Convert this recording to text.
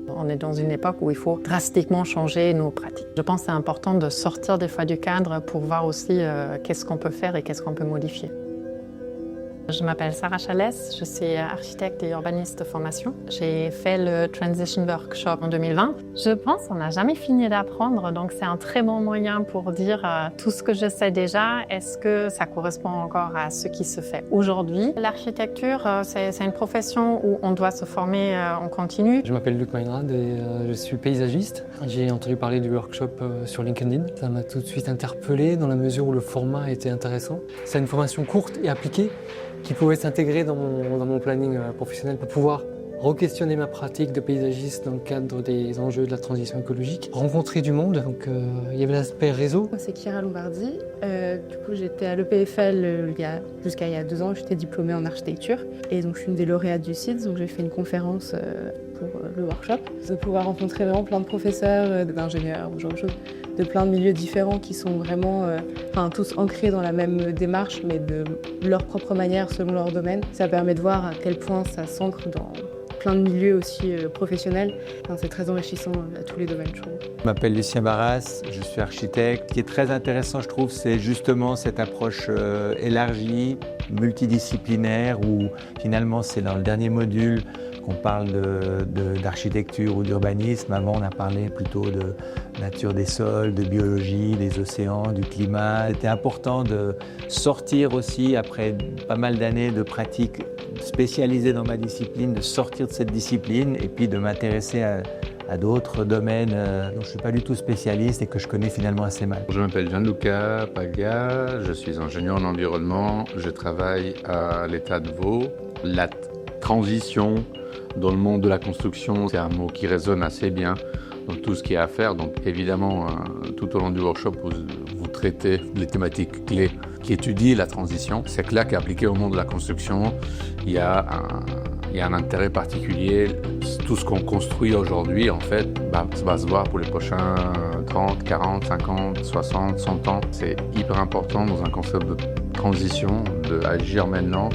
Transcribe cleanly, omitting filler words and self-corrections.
On est dans une époque où il faut drastiquement changer nos pratiques. Je pense que c'est important de sortir des fois du cadre pour voir aussi qu'est-ce qu'on peut faire et qu'est-ce qu'on peut modifier. Je m'appelle Sarah Chalès, je suis architecte et urbaniste de formation. J'ai fait le Transition Workshop en 2020. Je pense qu'on n'a jamais fini d'apprendre, donc c'est un très bon moyen pour dire tout ce que je sais déjà, est-ce que ça correspond encore à ce qui se fait aujourd'hui. L'architecture, c'est une profession où on doit se former en continu. Je m'appelle Luc Meinrad et je suis paysagiste. J'ai entendu parler du workshop sur LinkedIn. Ça m'a tout de suite interpellé dans la mesure où le format était intéressant. C'est une formation courte et appliquée qui pouvait s'intégrer dans mon planning professionnel pour pouvoir re-questionner ma pratique de paysagiste dans le cadre des enjeux de la transition écologique, rencontrer du monde, donc il y avait l'aspect réseau. Moi c'est Kira Lombardi, du coup j'étais à l'EPFL jusqu'à il y a 2 ans, j'étais diplômée en architecture et donc je suis une des lauréates du CIDS, donc j'ai fait une conférence pour le workshop, de pouvoir rencontrer vraiment plein de professeurs, d'ingénieurs, ce genre de choses, de plein de milieux différents qui sont vraiment tous ancrés dans la même démarche mais de leur propre manière selon leur domaine. Ça permet de voir à quel point ça s'ancre dans plein de milieux aussi professionnels. C'est très enrichissant à tous les domaines, je trouve. Je m'appelle Lucien Barras, je suis architecte. Ce qui est très intéressant, je trouve, c'est justement cette approche élargie, multidisciplinaire, où finalement c'est dans le dernier module qu'on parle d'architecture ou d'urbanisme. Avant, on a parlé plutôt de nature des sols, de biologie, des océans, du climat. C'était important de sortir aussi, après pas mal d'années de pratique spécialisée dans ma discipline, de sortir de cette discipline et puis de m'intéresser à d'autres domaines dont je ne suis pas du tout spécialiste et que je connais finalement assez mal. Je m'appelle Gianluca Paglia, je suis ingénieur en environnement, je travaille à l'État de Vaud. La transition dans le monde de la construction, c'est un mot qui résonne assez bien dans tout ce qu'il y a à faire. Donc évidemment, tout au long du workshop, vous traitez les thématiques clés qui étudient la transition. C'est clair qu'appliqué au monde de la construction, il y a un intérêt particulier. Tout ce qu'on construit aujourd'hui, en fait, va se voir pour les prochains 30, 40, 50, 60, 100 ans. C'est hyper important dans un concept de transition, d'agir maintenant